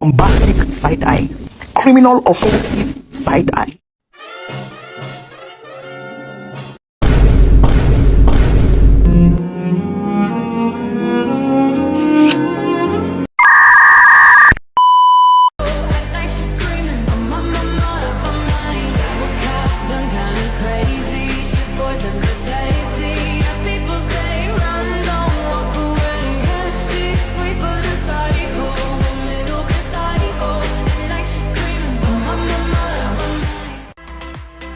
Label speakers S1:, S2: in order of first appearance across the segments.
S1: bombastic side-eye, criminal offensive side-eye.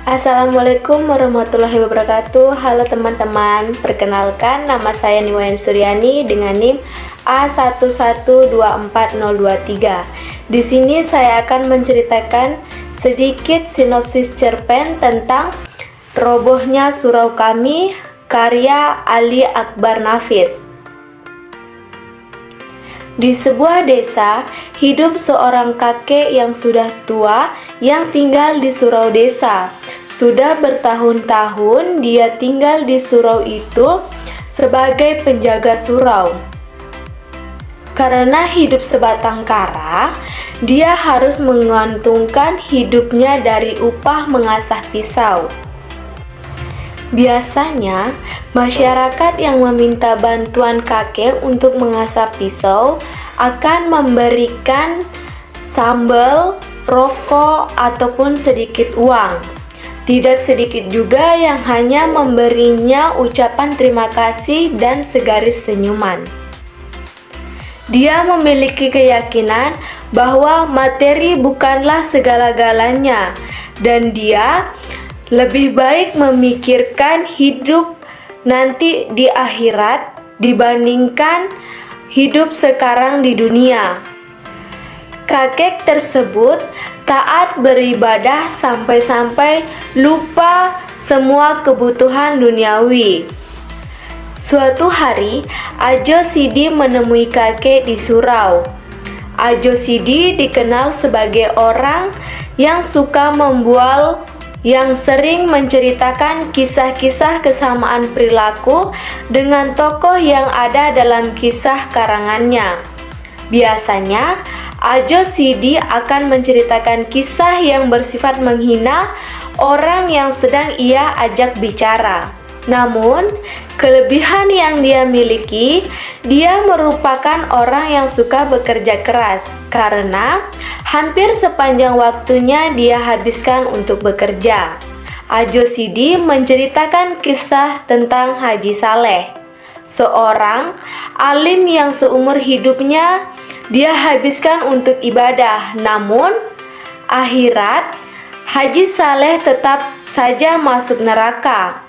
S2: Assalamualaikum warahmatullahi wabarakatuh. Halo teman-teman, perkenalkan nama saya Niwayan Suryani dengan NIM A1124023. Di sini saya akan menceritakan sedikit sinopsis cerpen tentang Robohnya Surau Kami karya Ali Akbar Nafis. Di sebuah desa, hidup seorang kakek yang sudah tua yang tinggal di surau desa. Sudah bertahun-tahun dia tinggal di surau itu sebagai penjaga surau. Karena hidup sebatang kara, dia harus menggantungkan hidupnya dari upah mengasah pisau. Biasanya, masyarakat yang meminta bantuan kakek untuk mengasah pisau akan memberikan sambal, rokok, ataupun sedikit uang. Tidak sedikit juga yang hanya memberinya ucapan terima kasih dan segaris senyuman. Dia memiliki keyakinan bahwa materi bukanlah segala-galanya, dan dia lebih baik memikirkan hidup nanti di akhirat dibandingkan hidup sekarang di dunia. Kakek tersebut taat beribadah sampai-sampai lupa semua kebutuhan duniawi. Suatu hari, Ajo Sidi menemui kakek di surau. Ajo Sidi dikenal sebagai orang yang suka membual, yang sering menceritakan kisah-kisah kesamaan perilaku dengan tokoh yang ada dalam kisah karangannya. Biasanya, Ajo Sidi akan menceritakan kisah yang bersifat menghina orang yang sedang ia ajak bicara. Namun, kelebihan yang dia miliki, dia merupakan orang yang suka bekerja keras karena hampir sepanjang waktunya dia habiskan untuk bekerja. Ajo Sidi menceritakan kisah tentang Haji Saleh, seorang alim yang seumur hidupnya dia habiskan untuk ibadah. Namun, akhirat Haji Saleh tetap saja masuk neraka.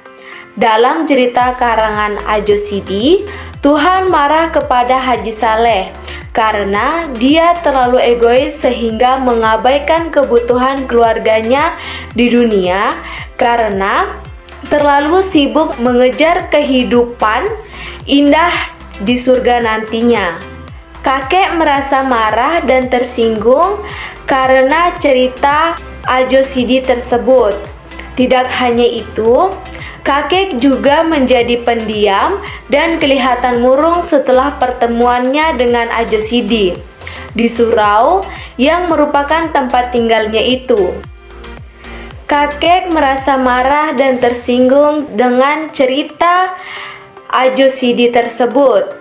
S2: Dalam cerita karangan Ajo Sidi, Tuhan marah kepada Haji Saleh karena dia terlalu egois sehingga mengabaikan kebutuhan keluarganya di dunia karena terlalu sibuk mengejar kehidupan indah di surga nantinya. Kakek merasa marah dan tersinggung karena cerita Ajo Sidi tersebut. Tidak hanya itu, kakek juga menjadi pendiam dan kelihatan murung setelah pertemuannya dengan Ajo Sidi di surau yang merupakan tempat tinggalnya itu. Kakek merasa marah dan tersinggung dengan cerita Ajo Sidi tersebut.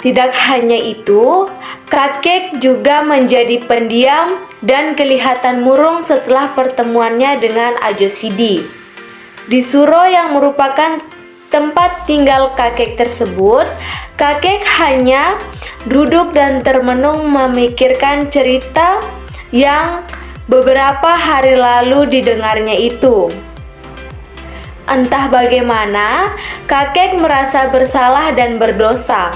S2: Tidak hanya itu, kakek juga menjadi pendiam dan kelihatan murung setelah pertemuannya dengan Ajo Sidi. Di surau yang merupakan tempat tinggal kakek tersebut, kakek hanya duduk dan termenung memikirkan cerita yang beberapa hari lalu didengarnya itu. Entah bagaimana, kakek merasa bersalah dan berdosa.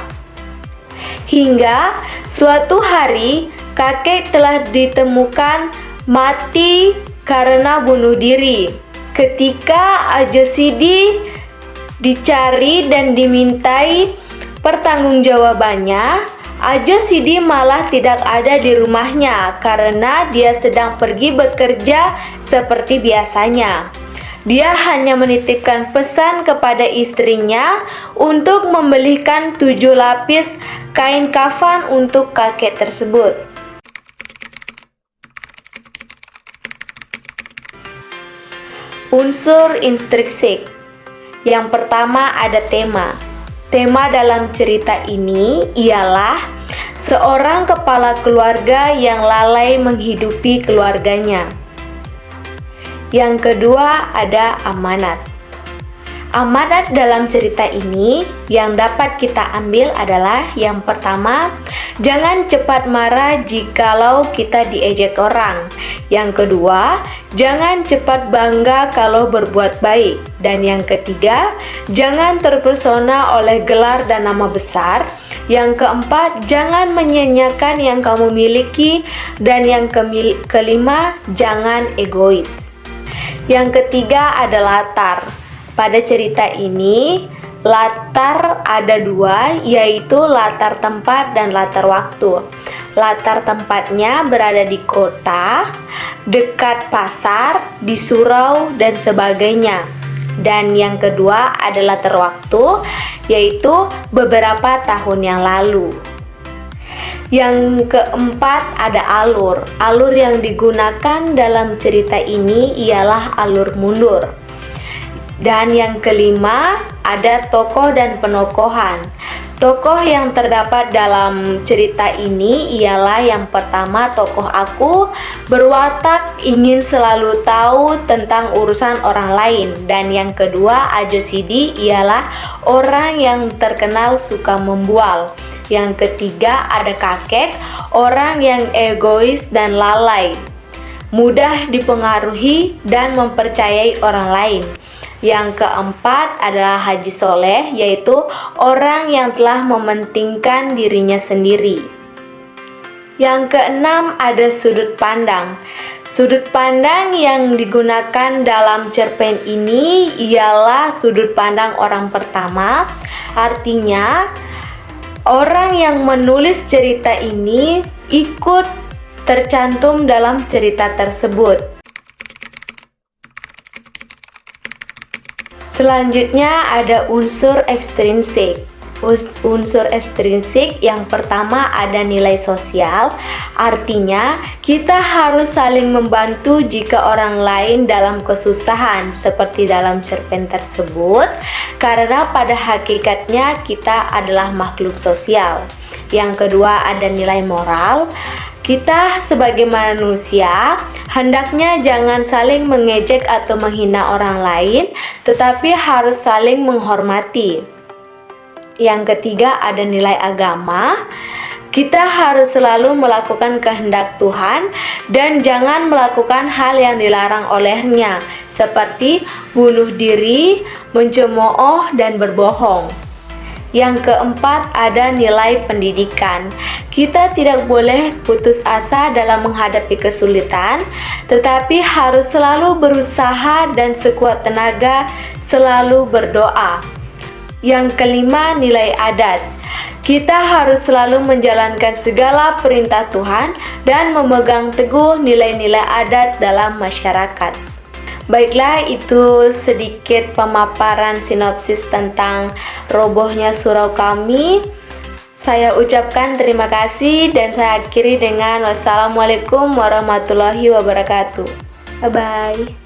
S2: Hingga suatu hari kakek telah ditemukan mati karena bunuh diri. Ketika Ajo Sidi dicari dan dimintai pertanggungjawabannya, Ajo Sidi malah tidak ada di rumahnya karena dia sedang pergi bekerja seperti biasanya. Dia hanya menitipkan pesan kepada istrinya untuk membelikan 7 lapis kain kafan untuk kakek tersebut. Unsur intrinsik. Yang pertama ada tema. Tema dalam cerita ini ialah seorang kepala keluarga yang lalai menghidupi keluarganya. Yang kedua ada amanat. Amanat dalam cerita ini yang dapat kita ambil adalah yang pertama, jangan cepat marah jikalau kita diejek orang. Yang kedua, jangan cepat bangga kalau berbuat baik. Dan yang ketiga, jangan terpesona oleh gelar dan nama besar. Yang keempat, jangan menyanyiakan yang kamu miliki. Dan yang kelima, jangan egois. Yang ketiga ada latar. Pada cerita ini, latar ada dua, yaitu latar tempat dan latar waktu. Latar tempatnya berada di kota, dekat pasar, di surau, dan sebagainya. Dan yang kedua ada latar waktu, yaitu beberapa tahun yang lalu. Yang keempat ada alur. Alur yang digunakan dalam cerita ini ialah alur mundur. Dan yang kelima ada tokoh dan penokohan. Tokoh yang terdapat dalam cerita ini ialah yang pertama tokoh aku berwatak ingin selalu tahu tentang urusan orang lain. Dan yang kedua Ajo Sidi ialah orang yang terkenal suka membual. Yang ketiga ada kakek, orang yang egois dan lalai, mudah dipengaruhi dan mempercayai orang lain. Yang keempat adalah Haji Soleh, yaitu orang yang telah mementingkan dirinya sendiri. Yang keenam ada sudut pandang. Sudut pandang yang digunakan dalam cerpen ini ialah sudut pandang orang pertama. Artinya, orang yang menulis cerita ini ikut tercantum dalam cerita tersebut. Selanjutnya ada unsur ekstrinsik. Unsur ekstrinsik yang pertama ada nilai sosial, artinya kita harus saling membantu jika orang lain dalam kesusahan seperti dalam cerpen tersebut, karena pada hakikatnya kita adalah makhluk sosial. Yang kedua ada nilai moral. Kita sebagai manusia hendaknya jangan saling mengejek atau menghina orang lain, tetapi harus saling menghormati. Yang ketiga ada nilai agama. Kita harus selalu melakukan kehendak Tuhan dan jangan melakukan hal yang dilarang olehnya, seperti bunuh diri, mencemooh, dan berbohong. Yang keempat ada nilai pendidikan. Kita tidak boleh putus asa dalam menghadapi kesulitan, tetapi harus selalu berusaha dan sekuat tenaga selalu berdoa. Yang kelima nilai adat. Kita harus selalu menjalankan segala perintah Tuhan dan memegang teguh nilai-nilai adat dalam masyarakat. Baiklah, itu sedikit pemaparan sinopsis tentang robohnya surau kami. Saya ucapkan terima kasih dan saya akhiri dengan wassalamualaikum warahmatullahi wabarakatuh. Bye-bye.